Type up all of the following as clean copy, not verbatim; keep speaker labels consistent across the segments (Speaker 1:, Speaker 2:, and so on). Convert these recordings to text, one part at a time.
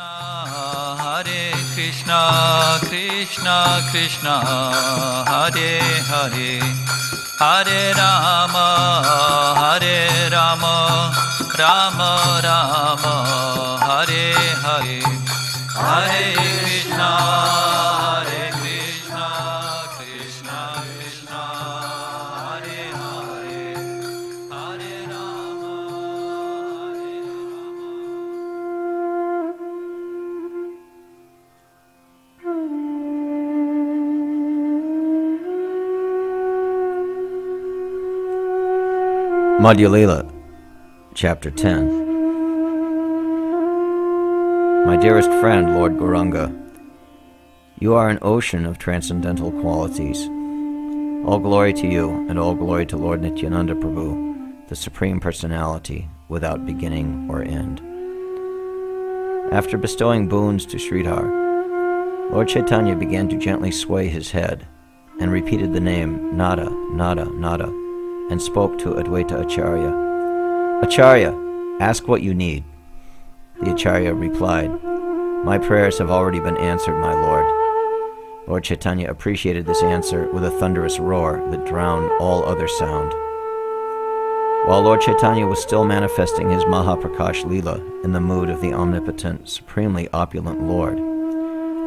Speaker 1: Hare Krishna, Krishna Krishna, Hare Hare, Hare Rama, Rama Rama, Hare Hare, Hare Krishna, Krishna Krishna, Hare Hare, Hare Rama,
Speaker 2: Madhya Leela, Chapter 10. My dearest friend, Lord Gauranga, you are an ocean of transcendental qualities. All glory to you, and all glory to Lord Nityananda Prabhu, the Supreme Personality, without beginning or end. After bestowing boons to Sridhar, Lord Chaitanya began to gently sway his head, and repeated the name Nada, Nada, Nada, and spoke to Advaita Acharya. Acharya, ask what you need. The Acharya replied, my prayers have already been answered, my lord. Lord Chaitanya appreciated this answer with a thunderous roar that drowned all other sound. While Lord Chaitanya was still manifesting his Mahaprakash Leela in the mood of the omnipotent, supremely opulent Lord,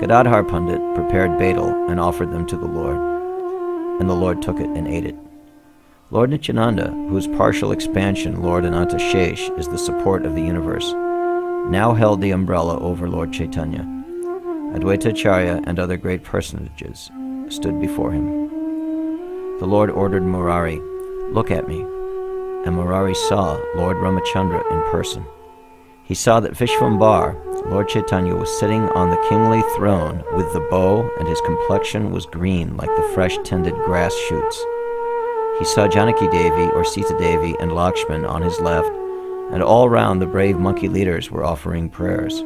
Speaker 2: Gadadhar Pandit prepared Badal and offered them to the Lord, and the Lord took it and ate it. Lord Nityananda, whose partial expansion Lord Ananta Shesh is the support of the universe, now held the umbrella over Lord Chaitanya. Advaita Acharya and other great personages stood before him. The Lord ordered Murari, look at me, and Murari saw Lord Ramachandra in person. He saw that Vishvambar, Lord Chaitanya, was sitting on the kingly throne with the bow, and his complexion was green like the fresh tended grass shoots. He saw Janaki Devi or Sita Devi and Lakshman on his left, and all round the brave monkey leaders were offering prayers.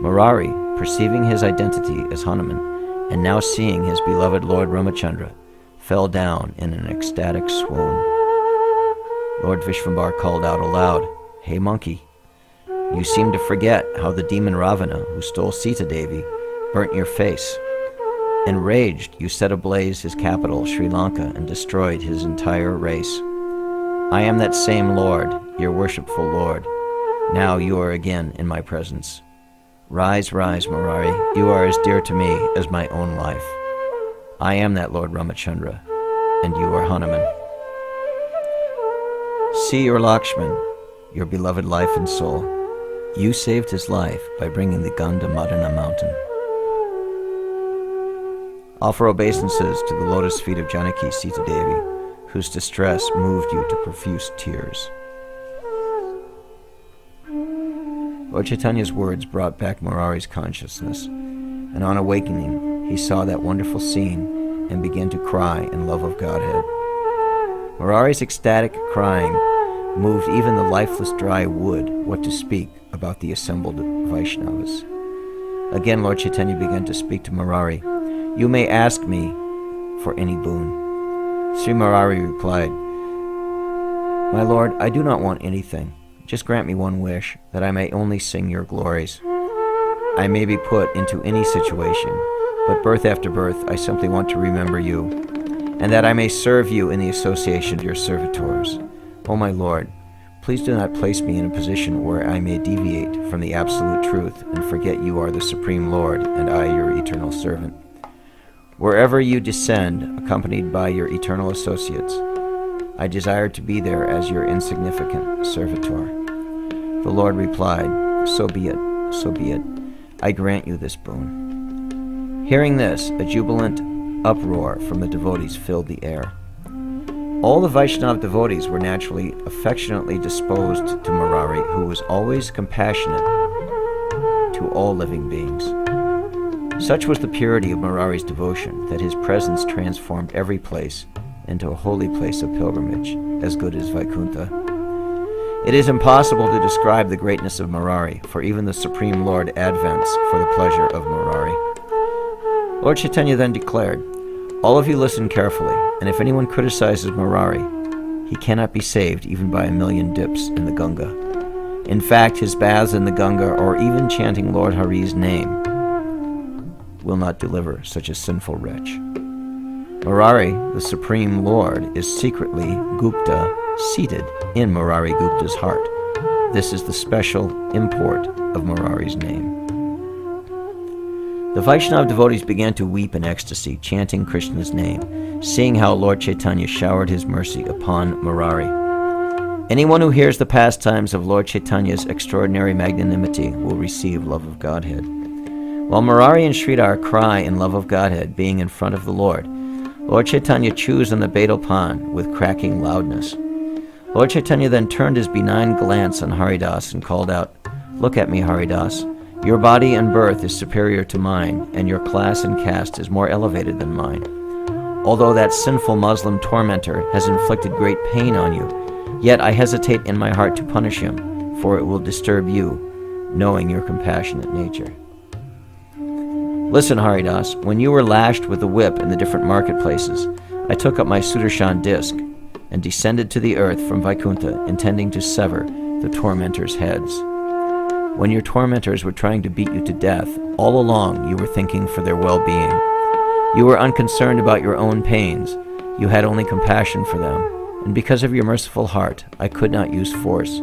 Speaker 2: Murari, perceiving his identity as Hanuman, and now seeing his beloved Lord Ramachandra, fell down in an ecstatic swoon. Lord Vishvambar called out aloud, hey monkey, you seem to forget how the demon Ravana, who stole Sita Devi, burnt your face. Enraged, you set ablaze his capital, Sri Lanka, and destroyed his entire race. I am that same Lord, your worshipful Lord. Now you are again in my presence. Rise, rise, Murari, you are as dear to me as my own life. I am that Lord Ramachandra, and you are Hanuman. See your Lakshman, your beloved life and soul. You saved his life by bringing the Gandha Madana mountain. Offer obeisances to the lotus feet of Janaki Sita Devi, whose distress moved you to profuse tears. Lord Chaitanya's words brought back Murari's consciousness, and on awakening, he saw that wonderful scene and began to cry in love of Godhead. Murari's ecstatic crying moved even the lifeless dry wood, what to speak about the assembled Vaishnavas. Again, Lord Chaitanya began to speak to Murari. You may ask me for any boon. Sri Murari replied, my lord, I do not want anything. Just grant me one wish, that I may only sing your glories. I may be put into any situation, but birth after birth I simply want to remember you, and that I may serve you in the association of your servitors. O my lord, please do not place me in a position where I may deviate from the absolute truth and forget you are the Supreme Lord and I your eternal servant. Wherever you descend, accompanied by your eternal associates, I desire to be there as your insignificant servitor. The Lord replied, so be it, so be it. I grant you this boon. Hearing this, a jubilant uproar from the devotees filled the air. All the Vaishnava devotees were naturally affectionately disposed to Murari, who was always compassionate to all living beings. Such was the purity of Murari's devotion that his presence transformed every place into a holy place of pilgrimage, as good as Vaikuntha. It is impossible to describe the greatness of Murari, for even the Supreme Lord advents for the pleasure of Murari. Lord Chaitanya then declared, all of you listen carefully, and if anyone criticizes Murari, he cannot be saved even by 1,000,000 dips in the Ganga. In fact, his baths in the Ganga or even chanting Lord Hari's name will not deliver such a sinful wretch. Murari, the Supreme Lord, is secretly Gupta, seated in Murari Gupta's heart. This is the special import of Murari's name. The Vaishnava devotees began to weep in ecstasy, chanting Krishna's name, seeing how Lord Chaitanya showered his mercy upon Murari. Anyone who hears the pastimes of Lord Chaitanya's extraordinary magnanimity will receive love of Godhead. While Murari and Sridhar cry in love of Godhead, being in front of the Lord, Lord Chaitanya chews on the betel pan with cracking loudness. Lord Chaitanya then turned his benign glance on Haridas and called out, "Look at me, Haridas. Your body and birth is superior to mine, and your class and caste is more elevated than mine. Although that sinful Muslim tormentor has inflicted great pain on you, yet I hesitate in my heart to punish him, for it will disturb you, knowing your compassionate nature." Listen, Haridas, when you were lashed with the whip in the different marketplaces, I took up my Sudarshan disc and descended to the earth from Vaikuntha, intending to sever the tormentors' heads. When your tormentors were trying to beat you to death, all along you were thinking for their well-being. You were unconcerned about your own pains. You had only compassion for them, and because of your merciful heart, I could not use force.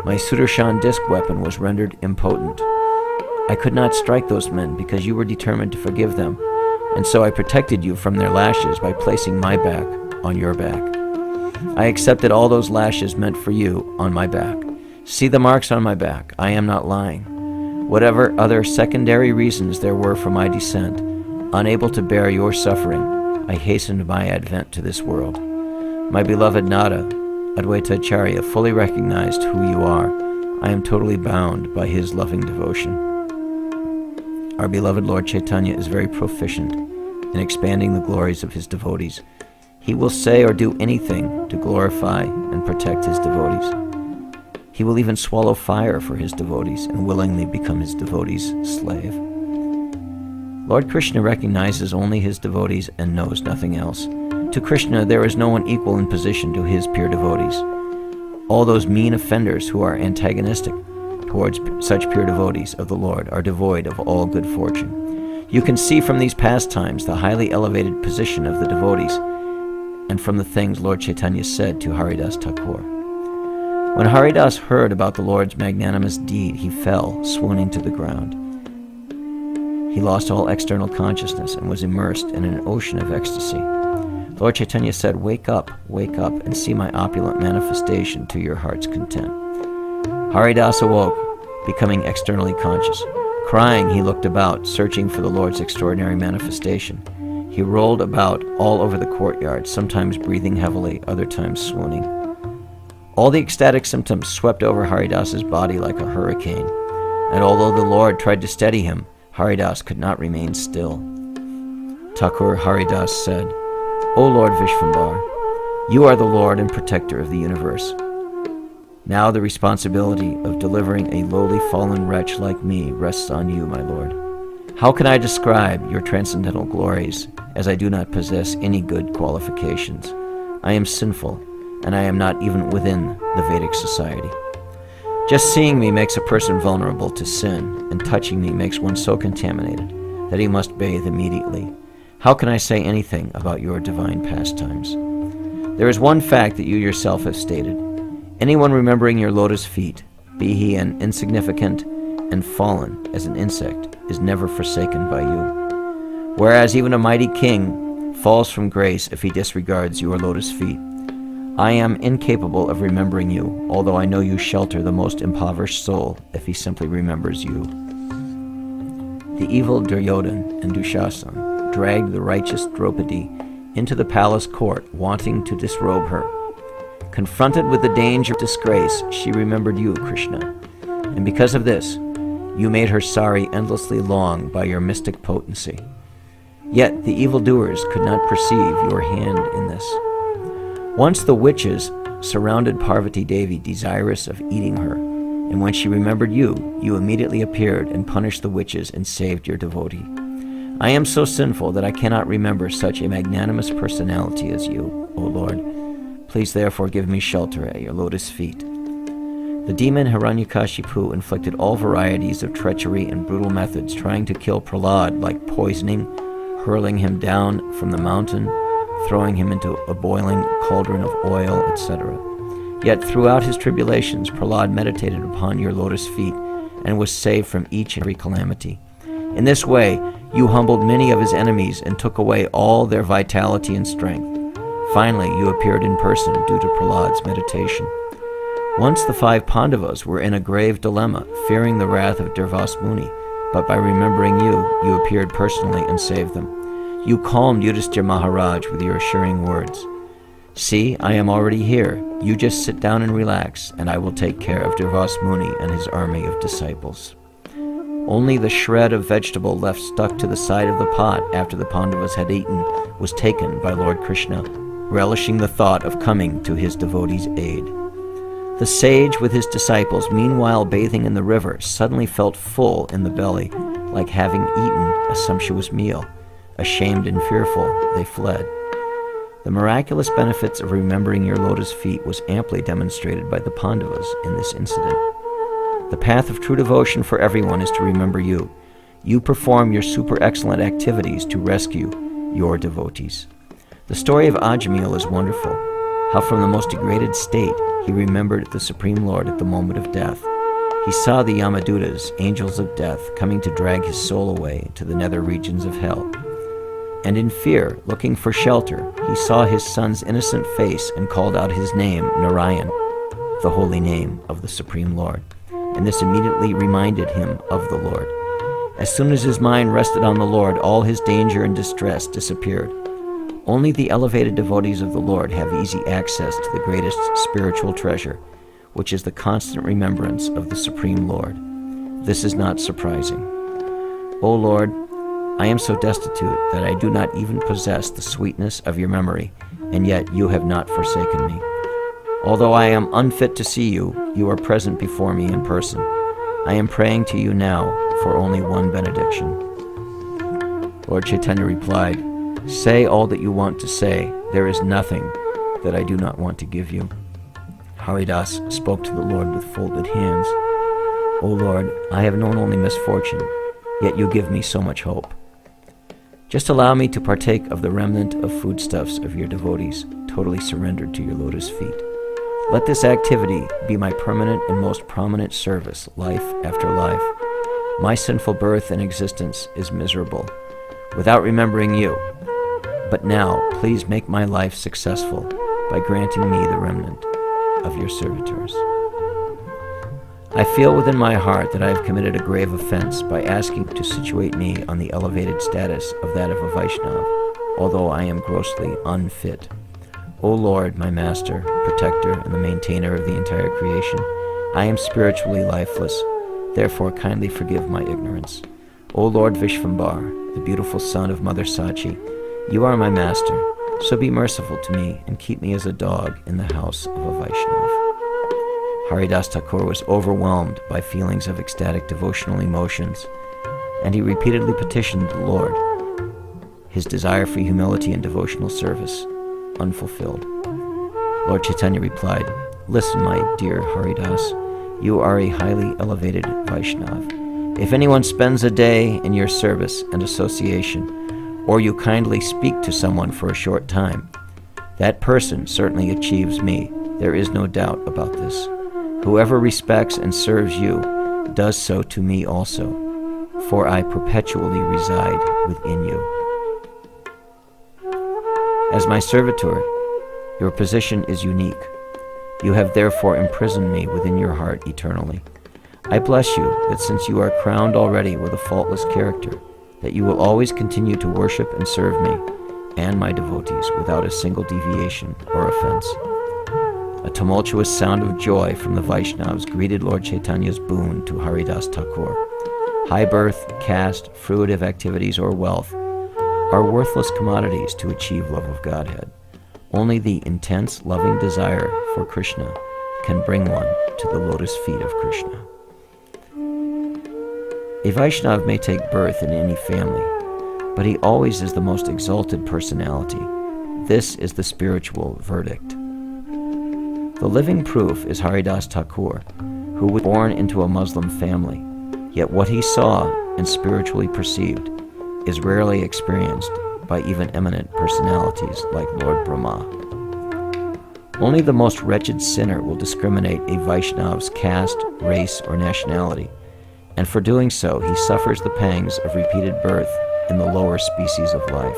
Speaker 2: My Sudarshan disc weapon was rendered impotent. I could not strike those men because you were determined to forgive them, and so I protected you from their lashes by placing my back on your back. I accepted all those lashes meant for you on my back. See the marks on my back. I am not lying. Whatever other secondary reasons there were for my descent, unable to bear your suffering, I hastened my advent to this world. My beloved Nada, Advaita Acharya, fully recognized who you are. I am totally bound by his loving devotion. Our beloved Lord Chaitanya is very proficient in expanding the glories of his devotees. He will say or do anything to glorify and protect his devotees. He will even swallow fire for his devotees and willingly become his devotees' slave. Lord Krishna recognizes only his devotees and knows nothing else. To Krishna, there is no one equal in position to his pure devotees. All those mean offenders who are antagonistic towards such pure devotees of the Lord are devoid of all good fortune. You can see from these pastimes the highly elevated position of the devotees and from the things Lord Chaitanya said to Haridas Thakur. When Haridas heard about the Lord's magnanimous deed, he fell, swooning to the ground. He lost all external consciousness and was immersed in an ocean of ecstasy. Lord Chaitanya said, wake up, and see my opulent manifestation to your heart's content." Haridas awoke, becoming externally conscious. Crying, he looked about, searching for the Lord's extraordinary manifestation. He rolled about all over the courtyard, sometimes breathing heavily, other times swooning. All the ecstatic symptoms swept over Haridas's body like a hurricane, and although the Lord tried to steady him, Haridas could not remain still. Thakur Haridas said, "O Lord Vishvambar, you are the Lord and protector of the universe. Now the responsibility of delivering a lowly fallen wretch like me rests on you, my Lord. How can I describe your transcendental glories, as I do not possess any good qualifications? I am sinful, and I am not even within the Vedic society. Just seeing me makes a person vulnerable to sin, and touching me makes one so contaminated that he must bathe immediately. How can I say anything about your divine pastimes? There is one fact that you yourself have stated. Anyone remembering your lotus feet, be he an insignificant and fallen as an insect, is never forsaken by you. Whereas even a mighty king falls from grace if he disregards your lotus feet. I am incapable of remembering you, although I know you shelter the most impoverished soul if he simply remembers you." The evil Duryodhan and Dushasana dragged the righteous Draupadi into the palace court, wanting to disrobe her. Confronted with the danger of disgrace, she remembered you, Krishna, and because of this, you made her sari endlessly long by your mystic potency. Yet the evildoers could not perceive your hand in this. Once the witches surrounded Parvati Devi, desirous of eating her, and when she remembered you, you immediately appeared and punished the witches and saved your devotee. I am so sinful that I cannot remember such a magnanimous personality as you, O Lord. Please therefore give me shelter at your lotus feet. The demon Hiranyakashipu inflicted all varieties of treachery and brutal methods, trying to kill Prahlad, like poisoning, hurling him down from the mountain, throwing him into a boiling cauldron of oil, etc. Yet throughout his tribulations, Prahlad meditated upon your lotus feet and was saved from each and every calamity. In this way, you humbled many of his enemies and took away all their vitality and strength. Finally, you appeared in person due to Prahlad's meditation. Once the 5 Pandavas were in a grave dilemma, fearing the wrath of Durvas Muni, but by remembering you appeared personally and saved them. You calmed Yudhishthira Maharaj with your assuring words. See, I am already here. You just sit down and relax, and I will take care of Durvas Muni and his army of disciples. Only the shred of vegetable left stuck to the side of the pot after the Pandavas had eaten was taken by Lord Krishna, relishing the thought of coming to his devotees' aid. The sage with his disciples, meanwhile bathing in the river, suddenly felt full in the belly, like having eaten a sumptuous meal. Ashamed and fearful, they fled. The miraculous benefits of remembering your lotus feet was amply demonstrated by the Pandavas in this incident. The path of true devotion for everyone is to remember you. You perform your super excellent activities to rescue your devotees. The story of Ajamil is wonderful, how from the most degraded state he remembered the Supreme Lord at the moment of death. He saw the Yamadutas, angels of death, coming to drag his soul away to the nether regions of hell. And in fear, looking for shelter, he saw his son's innocent face and called out his name, Narayan, the holy name of the Supreme Lord. And this immediately reminded him of the Lord. As soon as his mind rested on the Lord, all his danger and distress disappeared. Only the elevated devotees of the Lord have easy access to the greatest spiritual treasure, which is the constant remembrance of the Supreme Lord. This is not surprising. O Lord, I am so destitute that I do not even possess the sweetness of your memory, and yet you have not forsaken me. Although I am unfit to see you, you are present before me in person. I am praying to you now for only one benediction. Lord Chaitanya replied, Say all that you want to say. There is nothing that I do not want to give you. Haridas spoke to the Lord with folded hands. O Lord, I have known only misfortune, yet you give me so much hope. Just allow me to partake of the remnant of foodstuffs of your devotees, totally surrendered to your lotus feet. Let this activity be my permanent and most prominent service, life after life. My sinful birth and existence is miserable, without remembering you. But now, please make my life successful by granting me the remnant of your servitors. I feel within my heart that I have committed a grave offense by asking to situate me on the elevated status of that of a Vaishnava, although I am grossly unfit. O Lord, my Master, Protector, and the Maintainer of the entire creation, I am spiritually lifeless, therefore kindly forgive my ignorance. O Lord Vishvambar, the beautiful son of Mother Sachi, you are my Master, so be merciful to me and keep me as a dog in the house of a Vaishnava. Haridas Thakur was overwhelmed by feelings of ecstatic devotional emotions, and he repeatedly petitioned the Lord, his desire for humility and devotional service unfulfilled. Lord Chaitanya replied, Listen, my dear Haridas, you are a highly elevated Vaishnava. If anyone spends a day in your service and association, or you kindly speak to someone for a short time, that person certainly achieves me. There is no doubt about this. Whoever respects and serves you does so to me also, for I perpetually reside within you. As my servitor, your position is unique. You have therefore imprisoned me within your heart eternally. I bless you that since you are crowned already with a faultless character, that you will always continue to worship and serve me and my devotees without a single deviation or offense. A tumultuous sound of joy from the Vaishnavas greeted Lord Chaitanya's boon to Haridas Thakur. High birth, caste, fruitive activities, or wealth are worthless commodities to achieve love of Godhead. Only the intense, loving desire for Krishna can bring one to the lotus feet of Krishna. A Vaishnava may take birth in any family, but he always is the most exalted personality. This is the spiritual verdict. The living proof is Haridas Thakur, who was born into a Muslim family, yet what he saw and spiritually perceived is rarely experienced by even eminent personalities like Lord Brahma. Only the most wretched sinner will discriminate a Vaishnava's caste, race, or nationality, and for doing so he suffers the pangs of repeated birth in the lower species of life.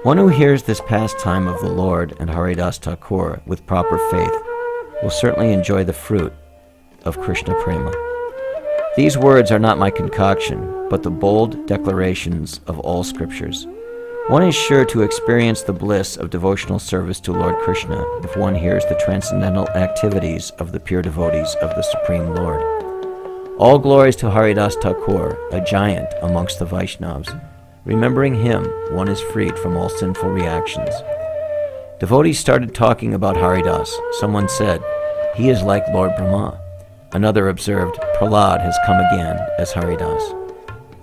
Speaker 2: One who hears this pastime of the Lord and Haridas Thakur with proper faith will certainly enjoy the fruit of Krishna Prema. These words are not my concoction, but the bold declarations of all scriptures. One is sure to experience the bliss of devotional service to Lord Krishna if one hears the transcendental activities of the pure devotees of the Supreme Lord. All glories to Haridas Thakur, a giant amongst the Vaishnavas. Remembering him, one is freed from all sinful reactions. Devotees started talking about Haridas. Someone said, "He is like Lord Brahma." Another observed, "Prahlad has come again as Haridas."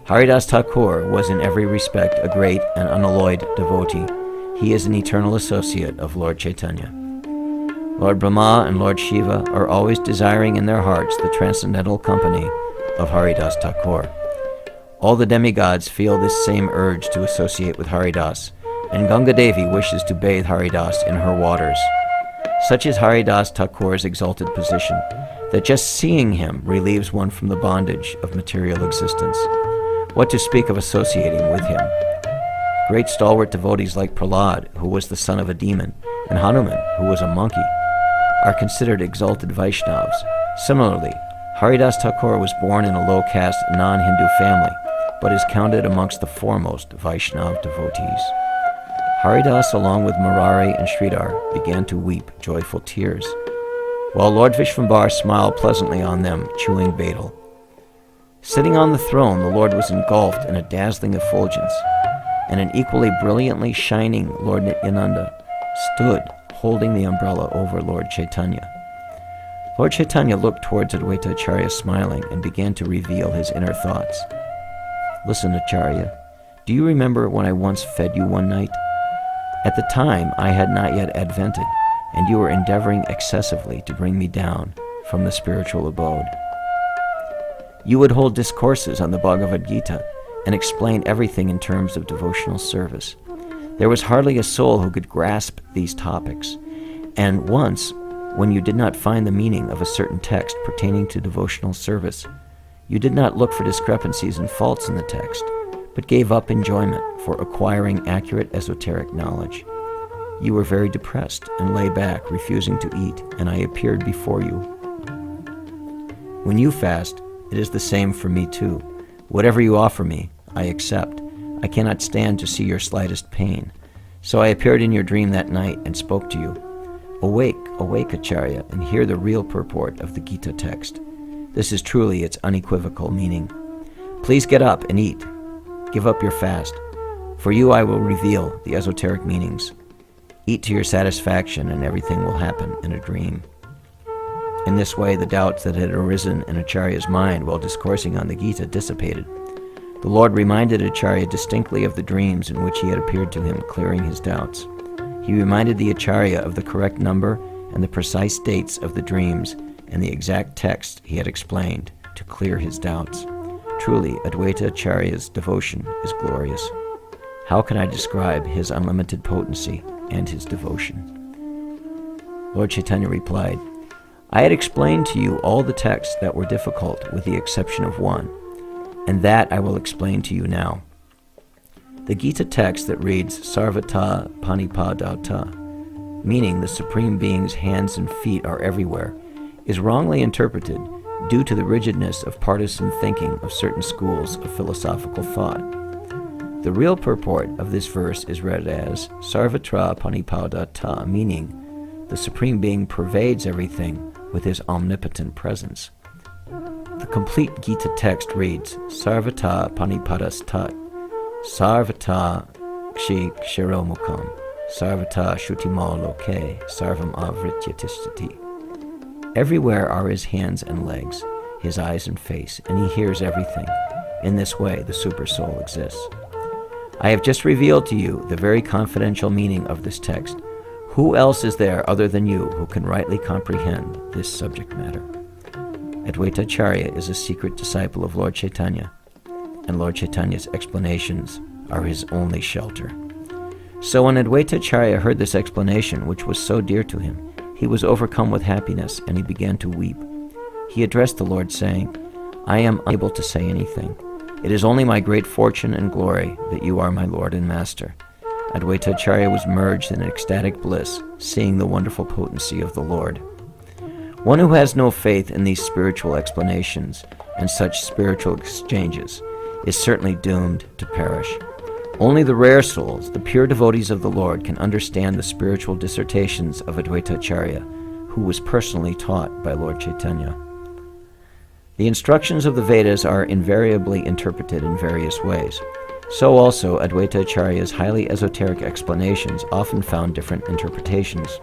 Speaker 2: Haridas Thakur was in every respect a great and unalloyed devotee. He is an eternal associate of Lord Chaitanya. Lord Brahma and Lord Shiva are always desiring in their hearts the transcendental company of Haridas Thakur. All the demigods feel this same urge to associate with Haridas, and Ganga Devi wishes to bathe Haridas in her waters. Such is Haridas Thakur's exalted position, that just seeing him relieves one from the bondage of material existence. What to speak of associating with him? Great stalwart devotees like Prahlad, who was the son of a demon, and Hanuman, who was a monkey, are considered exalted Vaishnavas. Similarly, Haridas Thakur was born in a low-caste, non-Hindu family, but is counted amongst the foremost Vaishnava devotees. Haridas, along with Murari and Sridhar, began to weep joyful tears, while Lord Vishvambar smiled pleasantly on them, chewing betel. Sitting on the throne, the Lord was engulfed in a dazzling effulgence, and an equally brilliantly shining Lord Nityananda stood holding the umbrella over Lord Chaitanya. Lord Chaitanya looked towards Advaita Acharya smiling and began to reveal his inner thoughts. "Listen, Acharya, do you remember when I once fed you one night? At the time, I had not yet advented, and you were endeavoring excessively to bring me down from the spiritual abode. You would hold discourses on the bhagavad-gita and explain everything in terms of devotional service. There was hardly a soul who could grasp these topics, and once, when you did not find the meaning of a certain text pertaining to devotional service, you did not look for discrepancies and faults in the text, but gave up enjoyment for acquiring accurate esoteric knowledge. You were very depressed and lay back, refusing to eat, and I appeared before you. When you fast, it is the same for me too. Whatever you offer me, I accept. I cannot stand to see your slightest pain. So I appeared in your dream that night and spoke to you. Awake, awake, Acharya, and hear the real purport of the Gita text. This is truly its unequivocal meaning. Please get up and eat. Give up your fast. For you I will reveal the esoteric meanings. Eat to your satisfaction, and everything will happen in a dream." In this way, the doubts that had arisen in Acharya's mind while discoursing on the Gita dissipated. The Lord reminded Acharya distinctly of the dreams in which he had appeared to him, clearing his doubts. He reminded the Acharya of the correct number and the precise dates of the dreams and the exact text he had explained to clear his doubts. Truly, Advaita Acharya's devotion is glorious. How can I describe his unlimited potency and his devotion? Lord Chaitanya replied, "I had explained to you all the texts that were difficult with the exception of one, and that I will explain to you now. The Gita text that reads Sarvata Panipadata, meaning the Supreme Being's hands and feet are everywhere, is wrongly interpreted due to the rigidness of partisan thinking of certain schools of philosophical thought. The real purport of this verse is read as Sarvatra Panipadata, meaning the Supreme Being pervades everything with his omnipotent presence. The complete Gita text reads Sarvata Panipadastat, Sarvata Kshi Kshiromukam, Sarvata Shutimal Loke, Sarvam Avritya Tishtati. Everywhere are his hands and legs, his eyes and face, and he hears everything. In this way, the Super Soul exists. I have just revealed to you the very confidential meaning of this text. Who else is there other than you who can rightly comprehend this subject matter? Advaita Acharya is a secret disciple of Lord Chaitanya, and Lord Chaitanya's explanations are his only shelter. So when Advaita Acharya heard this explanation, which was so dear to him, he was overcome with happiness, and he began to weep. He addressed the Lord, saying, I am unable to say anything. It is only my great fortune and glory that you are my Lord and Master. Advaita Acharya was merged in ecstatic bliss, seeing the wonderful potency of the Lord. One who has no faith in these spiritual explanations and such spiritual exchanges is certainly doomed to perish. Only the rare souls, the pure devotees of the Lord, can understand the spiritual dissertations of Advaita Acharya, who was personally taught by Lord Chaitanya. The instructions of the Vedas are invariably interpreted in various ways. So also, Advaita Acharya's highly esoteric explanations often found different interpretations.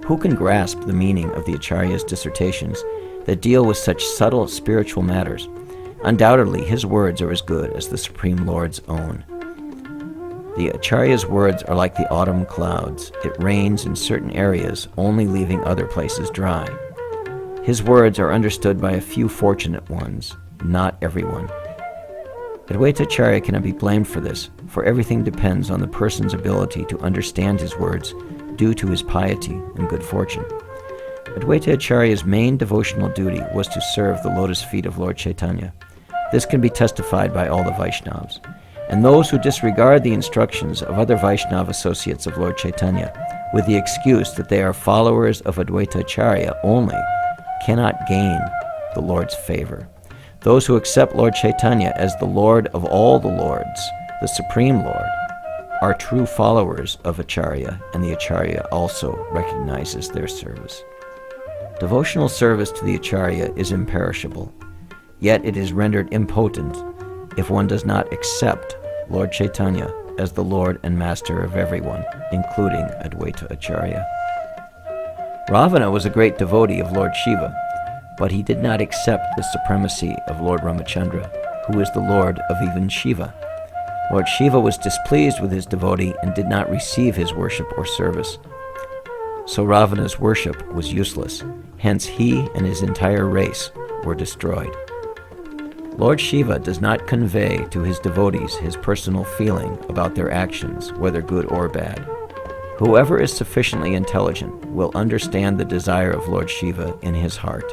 Speaker 2: Who can grasp the meaning of the Acharya's dissertations that deal with such subtle spiritual matters? Undoubtedly, his words are as good as the Supreme Lord's own. The Acharya's words are like the autumn clouds. It rains in certain areas, only leaving other places dry. His words are understood by a few fortunate ones, not everyone. Advaita Acharya cannot be blamed for this, for everything depends on the person's ability to understand his words due to his piety and good fortune. Advaita Acharya's main devotional duty was to serve the lotus feet of Lord Chaitanya. This can be testified by all the Vaishnavas. And those who disregard the instructions of other Vaishnava associates of Lord Chaitanya with the excuse that they are followers of Advaita Acharya only cannot gain the Lord's favor. Those who accept Lord Chaitanya as the Lord of all the Lords, the Supreme Lord, are true followers of Acharya, and the Acharya also recognizes their service. Devotional service to the Acharya is imperishable, yet it is rendered impotent if one does not accept Lord Chaitanya as the Lord and Master of everyone, including Advaita Acharya. Ravana was a great devotee of Lord Shiva, but he did not accept the supremacy of Lord Ramachandra, who is the Lord of even Shiva. Lord Shiva was displeased with his devotee and did not receive his worship or service. So Ravana's worship was useless. Hence he and his entire race were destroyed. Lord Shiva does not convey to his devotees his personal feeling about their actions, whether good or bad. Whoever is sufficiently intelligent will understand the desire of Lord Shiva in his heart.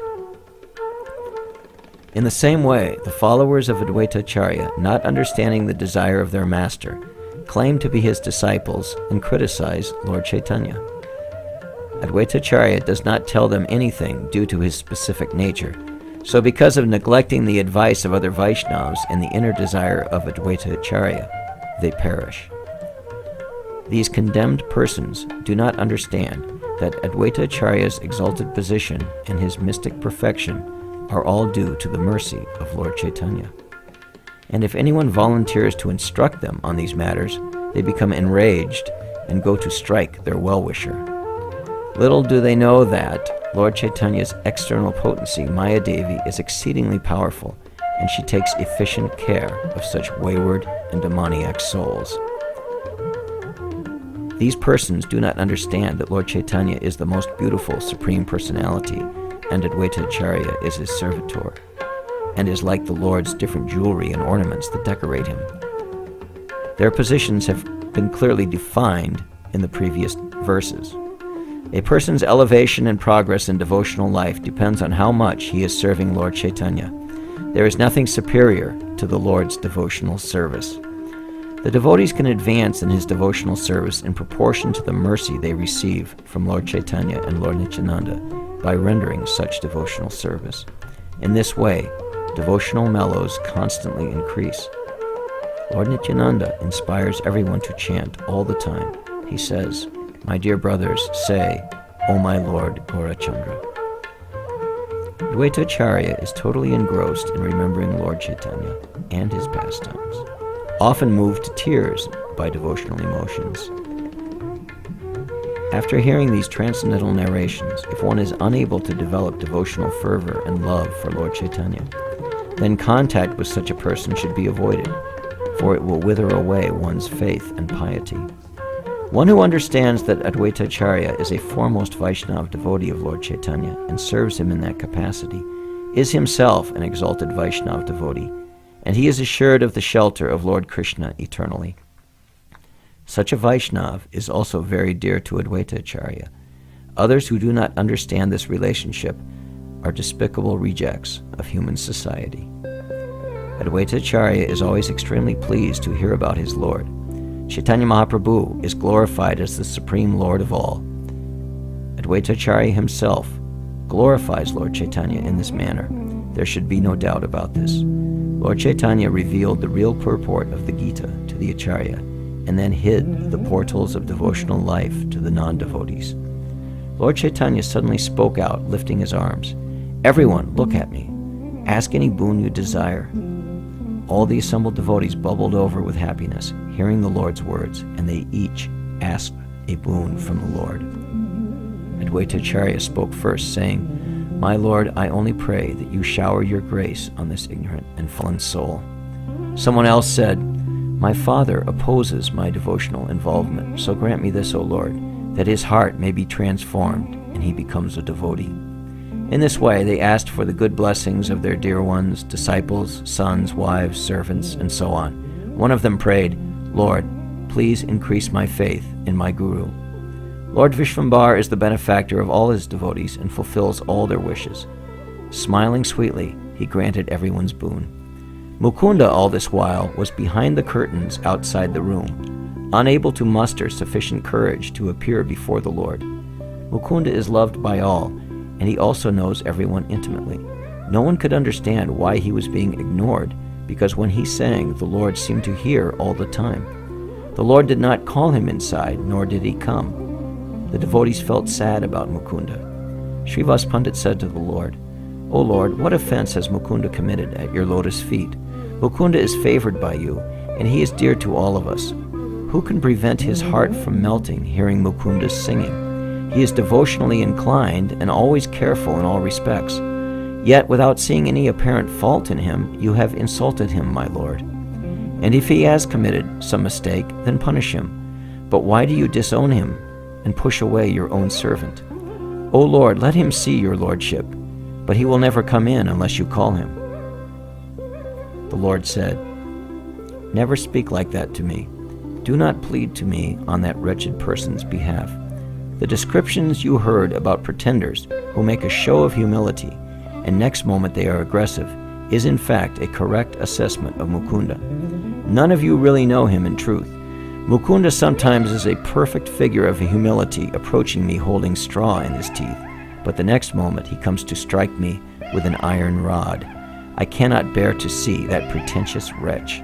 Speaker 2: In the same way, the followers of Advaita Acharya, not understanding the desire of their master, claim to be his disciples and criticize Lord Chaitanya. Advaita Acharya does not tell them anything due to his specific nature. So because of neglecting the advice of other Vaishnavas and the inner desire of Advaita Acharya, they perish. These condemned persons do not understand that Advaita Acharya's exalted position and his mystic perfection are all due to the mercy of Lord Chaitanya. And if anyone volunteers to instruct them on these matters, they become enraged and go to strike their well-wisher. Little do they know that Lord Chaitanya's external potency, Maya Devi, is exceedingly powerful, and she takes efficient care of such wayward and demoniac souls. These persons do not understand that Lord Chaitanya is the most beautiful Supreme Personality, and Advaita Acharya is his servitor, and is like the Lord's different jewelry and ornaments that decorate him. Their positions have been clearly defined in the previous verses. A person's elevation and progress in devotional life depends on how much he is serving Lord Chaitanya. There is nothing superior to the Lord's devotional service. The devotees can advance in his devotional service in proportion to the mercy they receive from Lord Chaitanya and Lord Nityananda by rendering such devotional service. In this way, devotional mellows constantly increase. Lord Nityananda inspires everyone to chant all the time. He says, "My dear brothers, say, O my Lord Gaurachandra." Advaita Acharya is totally engrossed in remembering Lord Chaitanya and his pastimes, often moved to tears by devotional emotions. After hearing these transcendental narrations, if one is unable to develop devotional fervor and love for Lord Chaitanya, then contact with such a person should be avoided, for it will wither away one's faith and piety. One who understands that Advaita Acharya is a foremost Vaishnava devotee of Lord Chaitanya and serves him in that capacity is himself an exalted Vaishnava devotee, and he is assured of the shelter of Lord Krishna eternally. Such a Vaishnava is also very dear to Advaita Acharya. Others who do not understand this relationship are despicable rejects of human society. Advaita Acharya is always extremely pleased to hear about his Lord. Caitanya Mahaprabhu is glorified as the Supreme Lord of all. Advaita Acharya himself glorifies Lord Chaitanya in this manner. There should be no doubt about this. Lord Chaitanya revealed the real purport of the Gita to the Acharya, and then hid the portals of devotional life to the non-devotees. Lord Chaitanya suddenly spoke out, lifting his arms. "Everyone, look at me. Ask any boon you desire." All the assembled devotees bubbled over with happiness, hearing the Lord's words, and they each asked a boon from the Lord. Advaita Acharya spoke first, saying, "My Lord, I only pray that you shower your grace on this ignorant and fallen soul." Someone else said, "My father opposes my devotional involvement, so grant me this, O Lord, that his heart may be transformed and he becomes a devotee." In this way, they asked for the good blessings of their dear ones, disciples, sons, wives, servants, and so on. One of them prayed, "Lord, please increase my faith in my Guru." Lord Vishvambar is the benefactor of all his devotees and fulfills all their wishes. Smiling sweetly, he granted everyone's boon. Mukunda, all this while, was behind the curtains outside the room, unable to muster sufficient courage to appear before the Lord. Mukunda is loved by all, and he also knows everyone intimately. No one could understand why he was being ignored, because when he sang, the Lord seemed to hear all the time. The Lord did not call him inside, nor did he come. The devotees felt sad about Mukunda. Srivas Pandit said to the Lord, "O Lord, what offense has Mukunda committed at your lotus feet? Mukunda is favored by you, and he is dear to all of us. Who can prevent his heart from melting hearing Mukunda's singing? He is devotionally inclined and always careful in all respects. Yet, without seeing any apparent fault in him, you have insulted him, my Lord. And if he has committed some mistake, then punish him. But why do you disown him and push away your own servant? O Lord, let him see your lordship, but he will never come in unless you call him." The Lord said, "Never speak like that to me. Do not plead to me on that wretched person's behalf. The descriptions you heard about pretenders who make a show of humility and next moment they are aggressive is in fact a correct assessment of Mukunda. None of you really know him in truth. Mukunda sometimes is a perfect figure of humility approaching me holding straw in his teeth, but the next moment he comes to strike me with an iron rod. I cannot bear to see that pretentious wretch."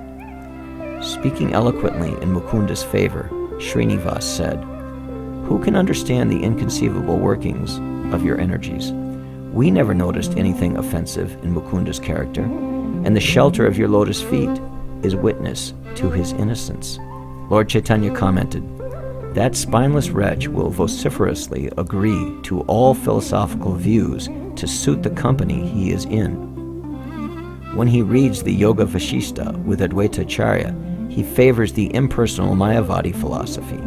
Speaker 2: Speaking eloquently in Mukunda's favor, Srinivas said, "Who can understand the inconceivable workings of your energies? We never noticed anything offensive in Mukunda's character, and the shelter of your lotus feet is witness to his innocence." Lord Chaitanya commented, "That spineless wretch will vociferously agree to all philosophical views to suit the company he is in. When he reads the Yoga Vashishta with Advaita Acharya, he favors the impersonal Mayavadi philosophy.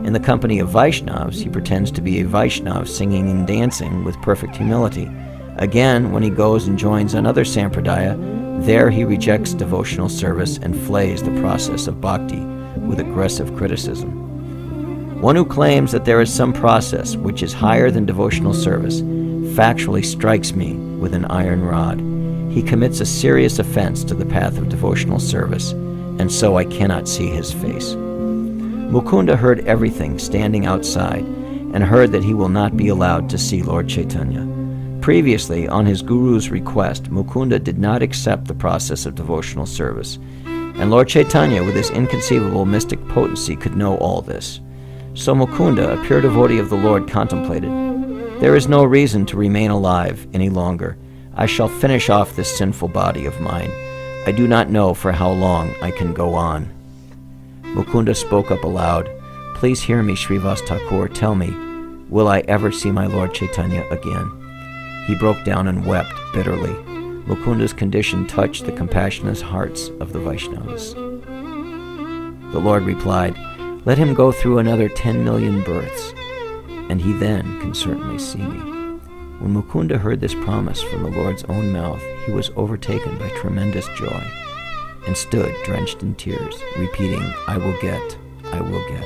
Speaker 2: In the company of Vaishnavas, he pretends to be a Vaishnava singing and dancing with perfect humility. Again, when he goes and joins another Sampradaya, there he rejects devotional service and flays the process of bhakti with aggressive criticism. One who claims that there is some process which is higher than devotional service factually strikes me with an iron rod. He commits a serious offense to the path of devotional service, and so I cannot see his face." Mukunda heard everything standing outside and heard that he will not be allowed to see Lord Chaitanya. Previously, on his Guru's request, Mukunda did not accept the process of devotional service, and Lord Chaitanya, with his inconceivable mystic potency, could know all this. So Mukunda, a pure devotee of the Lord, contemplated, "There is no reason to remain alive any longer. I shall finish off this sinful body of mine. I do not know for how long I can go on." Mukunda spoke up aloud, "Please hear me, Srivas Thakur. Tell me, will I ever see my Lord Chaitanya again?" He broke down and wept bitterly. Mukunda's condition touched the compassionate hearts of the Vaishnavas. The Lord replied, Let him go through another 10 million births, and he then can certainly see me." When Mukunda heard this promise from the Lord's own mouth, he was overtaken by tremendous joy and stood drenched in tears, repeating, "I will get, I will get."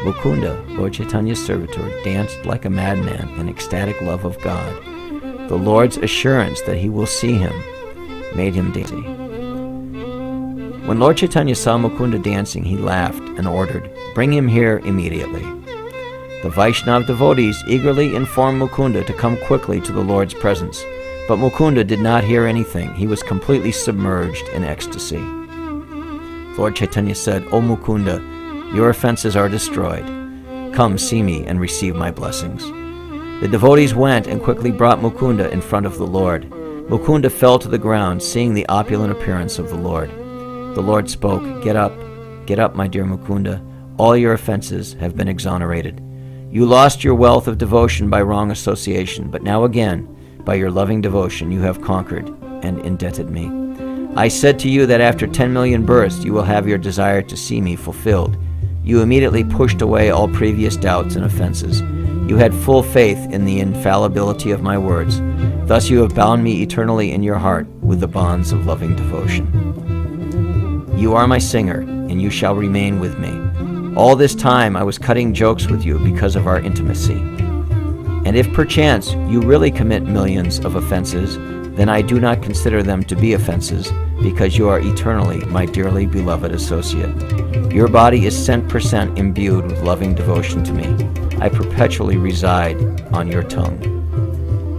Speaker 2: Mukunda, Lord Chaitanya's servitor, danced like a madman in ecstatic love of God. The Lord's assurance that he will see him made him dance. When Lord Chaitanya saw Mukunda dancing, he laughed and ordered, "Bring him here immediately." The Vaishnava devotees eagerly informed Mukunda to come quickly to the Lord's presence, but Mukunda did not hear anything. He was completely submerged in ecstasy. Lord Chaitanya said, "O Mukunda, your offenses are destroyed. Come see me and receive my blessings." The devotees went and quickly brought Mukunda in front of the Lord. Mukunda fell to the ground, seeing the opulent appearance of the Lord. The Lord spoke, get up, my dear Mukunda. All your offenses have been exonerated. You lost your wealth of devotion by wrong association, but now again, by your loving devotion, you have conquered and indebted me. I said to you that after 10 million births, you will have your desire to see me fulfilled. You immediately pushed away all previous doubts and offenses. You had full faith in the infallibility of my words. Thus you have bound me eternally in your heart with the bonds of loving devotion. You are my singer, and you shall remain with me. All this time I was cutting jokes with you because of our intimacy. And if perchance you really commit millions of offenses, then I do not consider them to be offenses, because you are eternally my dearly beloved associate. Your body is 100% imbued with loving devotion to me. I perpetually reside on your tongue.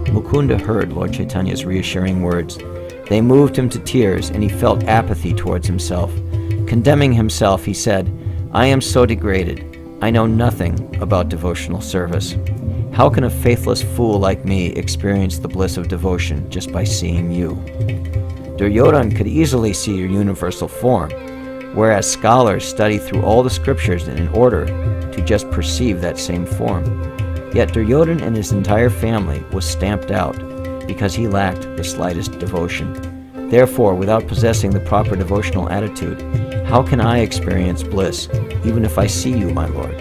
Speaker 2: Mukunda heard Lord Chaitanya's reassuring words. They moved him to tears, and he felt apathy towards himself. Condemning himself, he said, "I am so degraded. I know nothing about devotional service. How can a faithless fool like me experience the bliss of devotion just by seeing you?" Duryodhana could easily see your universal form, whereas scholars study through all the scriptures in order to just perceive that same form. Yet Duryodhana and his entire family was stamped out because he lacked the slightest devotion. Therefore, without possessing the proper devotional attitude, how can I experience bliss, even if I see you, my Lord?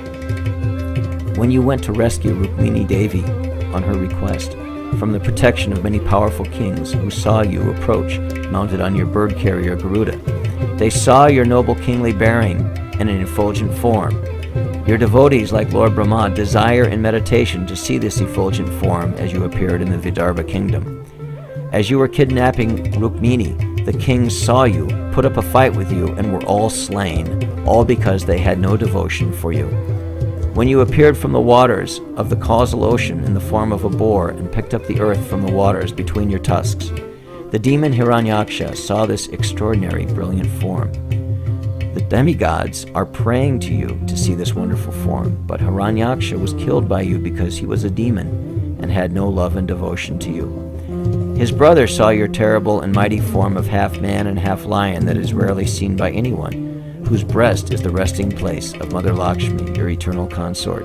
Speaker 2: When you went to rescue Rukmini Devi on her request from the protection of many powerful kings who saw you approach mounted on your bird carrier Garuda, they saw your noble kingly bearing and an effulgent form. Your devotees, like Lord Brahma, desire in meditation to see this effulgent form as you appeared in the Vidarbha kingdom. As you were kidnapping Rukmini, the kings saw you, put up a fight with you, and were all slain, all because they had no devotion for you. When you appeared from the waters of the causal ocean in the form of a boar and picked up the earth from the waters between your tusks, the demon Hiranyaksha saw this extraordinary, brilliant form. The demigods are praying to you to see this wonderful form, but Hiranyaksha was killed by you because he was a demon and had no love and devotion to you. His brother saw your terrible and mighty form of half man and half lion that is rarely seen by anyone, whose breast is the resting place of Mother Lakshmi, your eternal consort.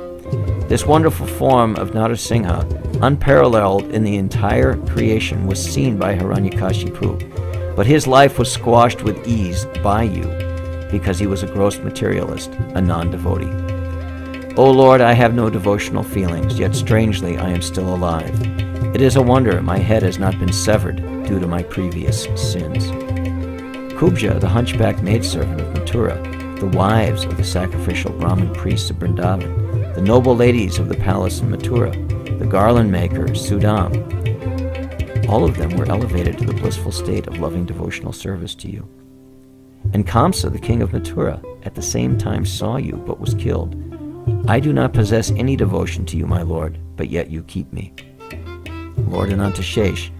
Speaker 2: This wonderful form of Narasimha, unparalleled in the entire creation, was seen by Hiranyakashipu, but his life was squashed with ease by you, because he was a gross materialist, a non-devotee. O Lord, I have no devotional feelings, yet strangely I am still alive. It is a wonder my head has not been severed due to my previous sins. Kubja, the hunchback maidservant of Mathura, the wives of the sacrificial Brahmin priests of Vrindavan, the noble ladies of the palace in Mathura, the garland maker Sudam, all of them were elevated to the blissful state of loving devotional service to you. And Kamsa, the king of Mathura, at the same time saw you but was killed. I do not possess any devotion to you, my Lord, but yet you keep me. Lord Anantashesh,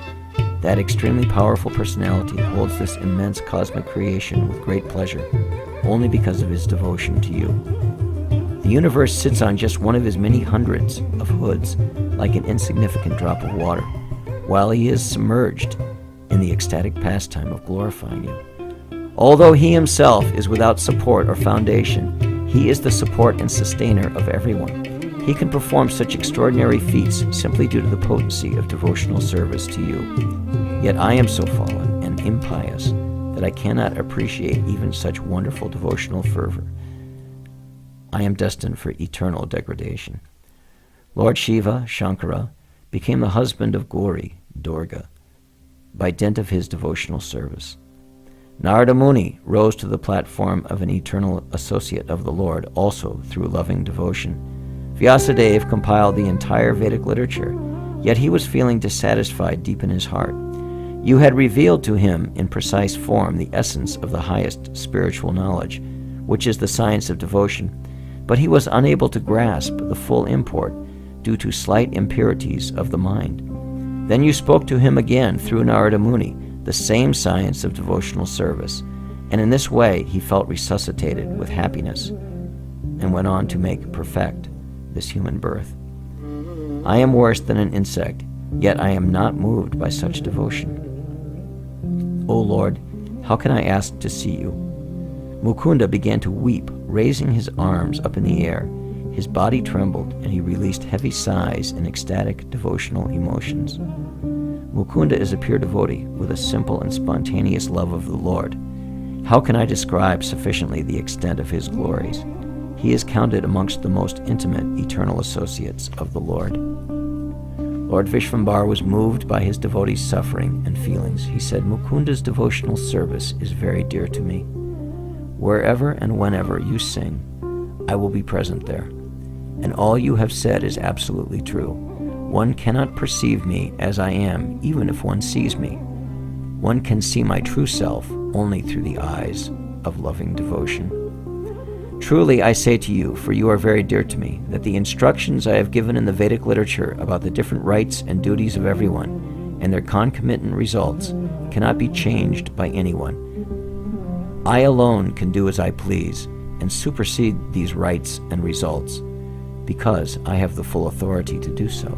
Speaker 2: that extremely powerful personality, holds this immense cosmic creation with great pleasure, only because of his devotion to you. The universe sits on just one of his many hundreds of hoods, like an insignificant drop of water, while he is submerged in the ecstatic pastime of glorifying you. Although he himself is without support or foundation, he is the support and sustainer of everyone. He can perform such extraordinary feats simply due to the potency of devotional service to you. Yet I am so fallen and impious that I cannot appreciate even such wonderful devotional fervor. I am destined for eternal degradation. Lord Shiva, Shankara, became the husband of Gauri, Durga, by dint of his devotional service. Narada Muni rose to the platform of an eternal associate of the Lord, also through loving devotion. Vyasadeva compiled the entire Vedic literature, yet he was feeling dissatisfied deep in his heart. You had revealed to him in precise form the essence of the highest spiritual knowledge, which is the science of devotion, but he was unable to grasp the full import due to slight impurities of the mind. Then you spoke to him again through Narada Muni, the same science of devotional service, and in this way he felt resuscitated with happiness, and went on to make perfect this human birth. I am worse than an insect, yet I am not moved by such devotion. O Lord, how can I ask to see you? Mukunda began to weep, raising his arms up in the air. His body trembled, and he released heavy sighs in ecstatic devotional emotions. Mukunda is a pure devotee with a simple and spontaneous love of the Lord. How can I describe sufficiently the extent of his glories? He is counted amongst the most intimate, eternal associates of the Lord. Lord Vishvambar was moved by his devotees' suffering and feelings. He said, Mukunda's devotional service is very dear to me. Wherever and whenever you sing, I will be present there. And all you have said is absolutely true. One cannot perceive me as I am, even if one sees me. One can see my true self only through the eyes of loving devotion. Truly I say to you, for you are very dear to me, that the instructions I have given in the Vedic literature about the different rights and duties of everyone and their concomitant results cannot be changed by anyone. I alone can do as I please and supersede these rights and results, because I have the full authority to do so.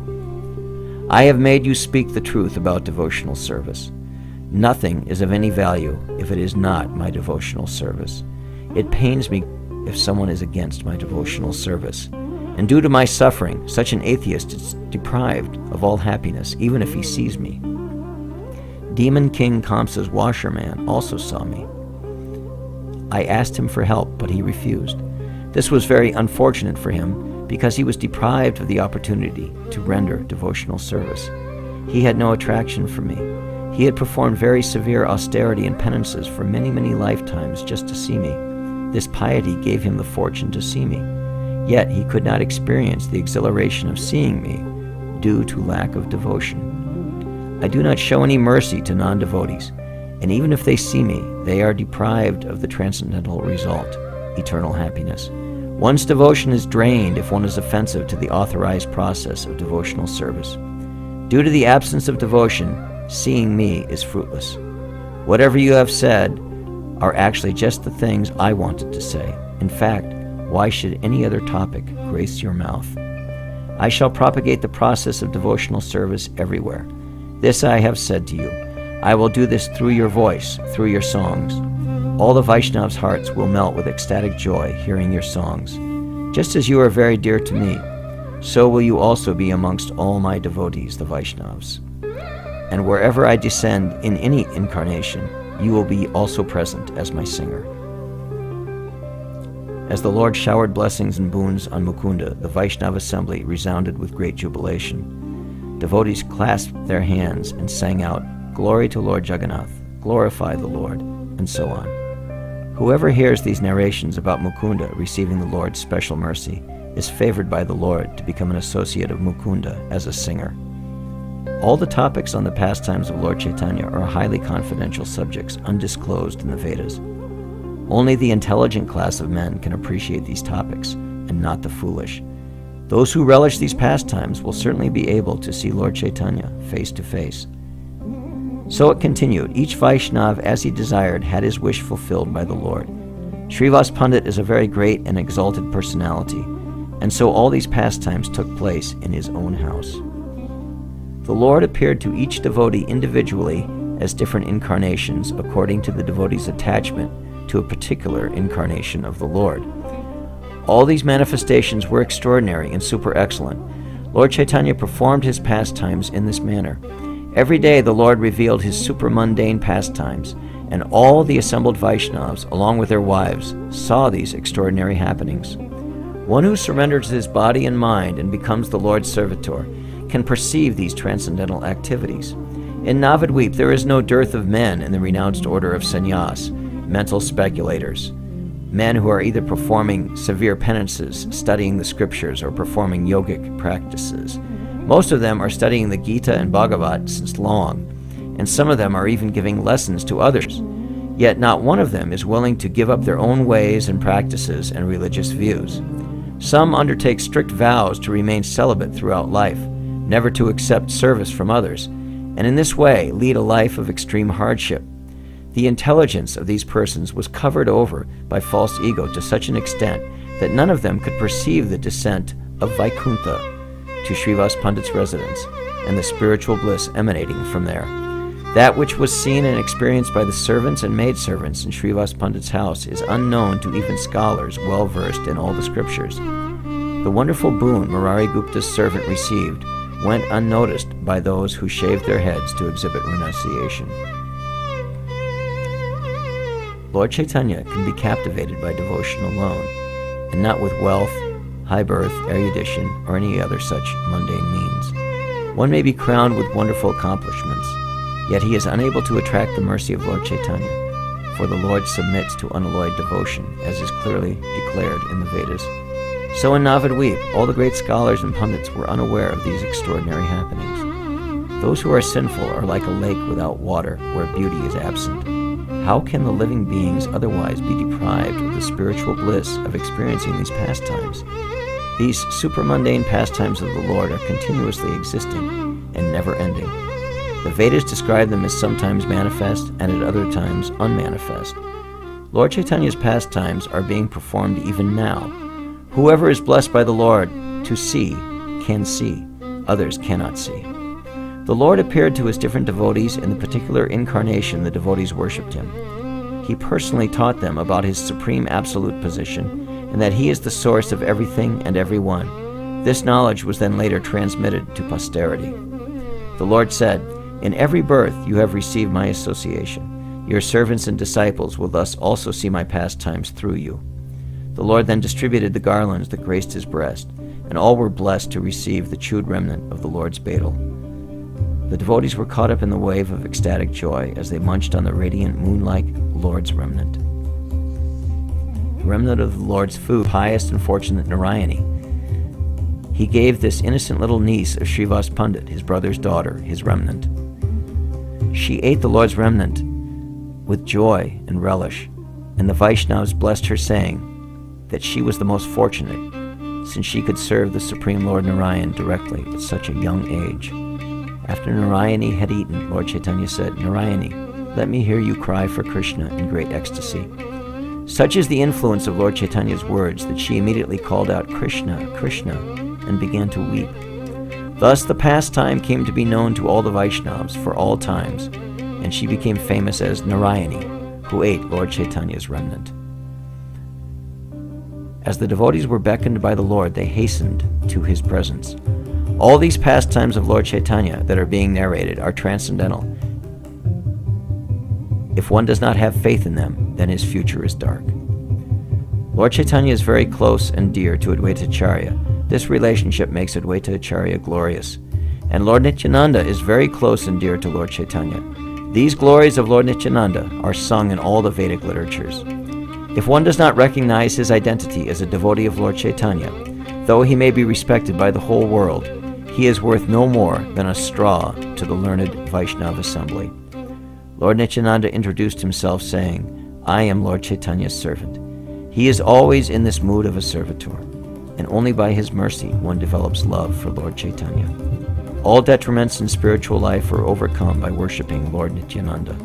Speaker 2: I have made you speak the truth about devotional service. Nothing is of any value if it is not my devotional service. It pains me if someone is against my devotional service. And due to my suffering, such an atheist is deprived of all happiness, even if he sees me. Demon King Kamsa's washerman also saw me. I asked him for help, but he refused. This was very unfortunate for him, because he was deprived of the opportunity to render devotional service. He had no attraction for me. He had performed very severe austerity and penances for many, many lifetimes just to see me. This piety gave him the fortune to see me, yet he could not experience the exhilaration of seeing me due to lack of devotion. I do not show any mercy to non-devotees, and even if they see me, they are deprived of the transcendental result, eternal happiness. One's devotion is drained if one is offensive to the authorized process of devotional service. Due to the absence of devotion, seeing me is fruitless. Whatever you have said are actually just the things I wanted to say. In fact, why should any other topic grace your mouth? I shall propagate the process of devotional service everywhere. This I have said to you. I will do this through your voice, through your songs. All the Vaishnavs' hearts will melt with ecstatic joy hearing your songs. Just as you are very dear to me, so will you also be amongst all my devotees, the Vaishnavs. And wherever I descend in any incarnation, you will be also present as my singer. As the Lord showered blessings and boons on Mukunda, the Vaishnava assembly resounded with great jubilation. Devotees clasped their hands and sang out, Glory to Lord Jagannath, glorify the Lord, and so on. Whoever hears these narrations about Mukunda receiving the Lord's special mercy is favored by the Lord to become an associate of Mukunda as a singer. All the topics on the pastimes of Lord Chaitanya are highly confidential subjects undisclosed in the Vedas. Only the intelligent class of men can appreciate these topics, and not the foolish. Those who relish these pastimes will certainly be able to see Lord Chaitanya face to face. So it continued. Each Vaishnav, as he desired, had his wish fulfilled by the Lord. Srivas Pandit is a very great and exalted personality, and so all these pastimes took place in his own house. The Lord appeared to each devotee individually as different incarnations according to the devotee's attachment to a particular incarnation of the Lord. All these manifestations were extraordinary and super excellent. Lord Chaitanya performed his pastimes in this manner. Every day the Lord revealed his super mundane pastimes, and all the assembled Vaishnavas, along with their wives, saw these extraordinary happenings. One who surrenders his body and mind and becomes the Lord's servitor can perceive these transcendental activities. In Navadvip, there is no dearth of men in the renounced order of sannyas, mental speculators, men who are either performing severe penances, studying the scriptures, or performing yogic practices. Most of them are studying the Gita and Bhagavat since long, and some of them are even giving lessons to others. Yet not one of them is willing to give up their own ways and practices and religious views. Some undertake strict vows to remain celibate throughout life, never to accept service from others, and in this way lead a life of extreme hardship. The intelligence of these persons was covered over by false ego to such an extent that none of them could perceive the descent of Vaikuntha to Srivas Pandit's residence and the spiritual bliss emanating from there. That which was seen and experienced by the servants and maidservants in Srivas Pandit's house is unknown to even scholars well versed in all the scriptures. The wonderful boon Murari Gupta's servant received went unnoticed by those who shaved their heads to exhibit renunciation. Lord Chaitanya can be captivated by devotion alone, and not with wealth, high birth, erudition, or any other such mundane means. One may be crowned with wonderful accomplishments, yet he is unable to attract the mercy of Lord Chaitanya, for the Lord submits to unalloyed devotion, as is clearly declared in the Vedas. So in Navadvip, all the great scholars and pundits were unaware of these extraordinary happenings. Those who are sinful are like a lake without water, where beauty is absent. How can the living beings otherwise be deprived of the spiritual bliss of experiencing these pastimes? These supermundane pastimes of the Lord are continuously existing and never-ending. The Vedas describe them as sometimes manifest and at other times unmanifest. Lord Chaitanya's pastimes are being performed even now. Whoever is blessed by the Lord to see can see, others cannot see. The Lord appeared to his different devotees in the particular incarnation the devotees worshipped him. He personally taught them about his supreme absolute position and that he is the source of everything and everyone. This knowledge was then later transmitted to posterity. The Lord said, "In every birth you have received my association. Your servants and disciples will thus also see my pastimes through you." The Lord then distributed the garlands that graced his breast, and all were blessed to receive the chewed remnant of the Lord's betel. The devotees were caught up in the wave of ecstatic joy as they munched on the radiant moon-like Lord's remnant. The remnant of the Lord's food, pious and fortunate Narayani. He gave this innocent little niece of Srivas Pandit, his brother's daughter, his remnant. She ate the Lord's remnant with joy and relish, and the Vaishnavas blessed her, saying that she was the most fortunate, since she could serve the Supreme Lord Narayan directly at such a young age. After Narayani had eaten, Lord Chaitanya said, "Narayani, let me hear you cry for Krishna in great ecstasy." Such is the influence of Lord Chaitanya's words that she immediately called out, "Krishna, Krishna," and began to weep. Thus the pastime came to be known to all the Vaishnavas for all times, and she became famous as Narayani, who ate Lord Chaitanya's remnant. As the devotees were beckoned by the Lord, they hastened to his presence. All these pastimes of Lord Chaitanya that are being narrated are transcendental. If one does not have faith in them, then his future is dark. Lord Chaitanya is very close and dear to Advaita Acharya. This relationship makes Advaita Acharya glorious. And Lord Nityananda is very close and dear to Lord Chaitanya. These glories of Lord Nityananda are sung in all the Vedic literatures. If one does not recognize his identity as a devotee of Lord Chaitanya, though he may be respected by the whole world, he is worth no more than a straw to the learned Vaishnava assembly. Lord Nityananda introduced himself saying, "I am Lord Chaitanya's servant." He is always in this mood of a servitor, and only by his mercy one develops love for Lord Chaitanya. All detriments in spiritual life are overcome by worshipping Lord Nityananda.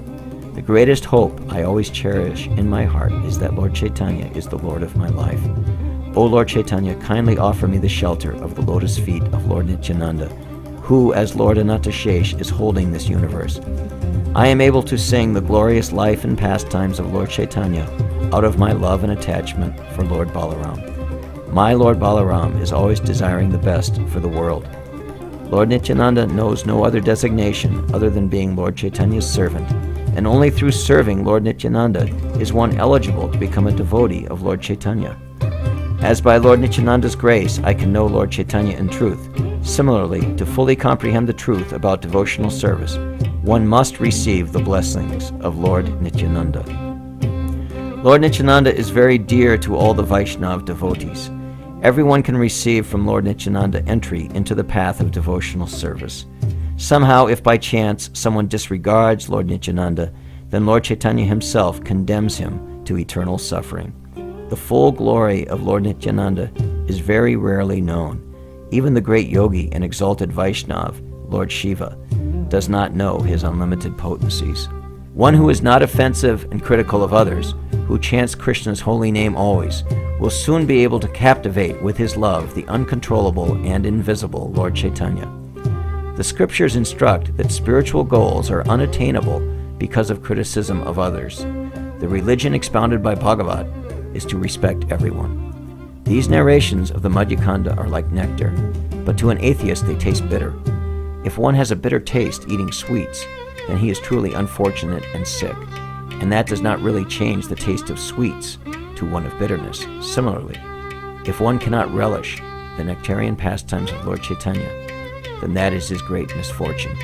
Speaker 2: The greatest hope I always cherish in my heart is that Lord Chaitanya is the Lord of my life. O Lord Chaitanya, kindly offer me the shelter of the lotus feet of Lord Nityananda, who, as Lord Anatashesh, is holding this universe. I am able to sing the glorious life and pastimes of Lord Chaitanya out of my love and attachment for Lord Balaram. My Lord Balaram is always desiring the best for the world. Lord Nityananda knows no other designation other than being Lord Chaitanya's servant, and only through serving Lord Nityananda is one eligible to become a devotee of Lord Chaitanya. As by Lord Nityananda's grace I can know Lord Chaitanya in truth, similarly, to fully comprehend the truth about devotional service, one must receive the blessings of Lord Nityananda. Lord Nityananda is very dear to all the Vaishnava devotees. Everyone can receive from Lord Nityananda entry into the path of devotional service. Somehow, if by chance someone disregards Lord Nityananda, then Lord Chaitanya himself condemns him to eternal suffering. The full glory of Lord Nityananda is very rarely known. Even the great yogi and exalted Vaishnava, Lord Shiva, does not know his unlimited potencies. One who is not offensive and critical of others, who chants Krishna's holy name always, will soon be able to captivate with his love the uncontrollable and invisible Lord Chaitanya. The scriptures instruct that spiritual goals are unattainable because of criticism of others. The religion expounded by Bhagavat is to respect everyone. These narrations of the Madhya khanda are like nectar, but to an atheist they taste bitter. If one has a bitter taste eating sweets, then he is truly unfortunate and sick, and that does not really change the taste of sweets to one of bitterness. Similarly, if one cannot relish the nectarian pastimes of Lord Chaitanya, then that is his great misfortune.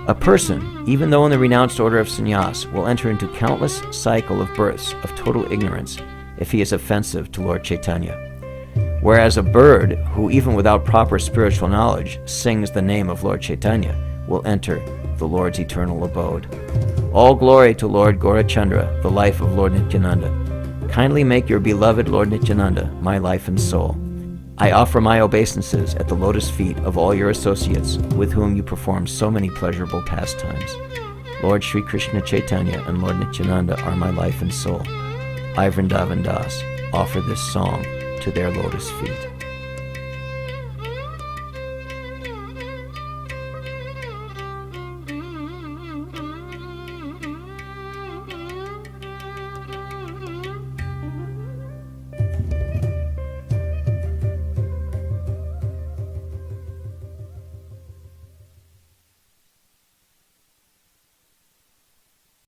Speaker 2: A person, even though in the renounced order of sannyas, will enter into countless cycle of births of total ignorance if he is offensive to Lord Chaitanya. Whereas a bird, who even without proper spiritual knowledge sings the name of Lord Chaitanya, will enter the Lord's eternal abode. All glory to Lord Gaurachandra, the life of Lord Nityananda. Kindly make your beloved Lord Nityananda my life and soul. I offer my obeisances at the lotus feet of all your associates with whom you perform so many pleasurable pastimes. Lord Sri Krishna Chaitanya and Lord Nityananda are my life and soul. I, Vrindavan Das, offer this song to their lotus feet.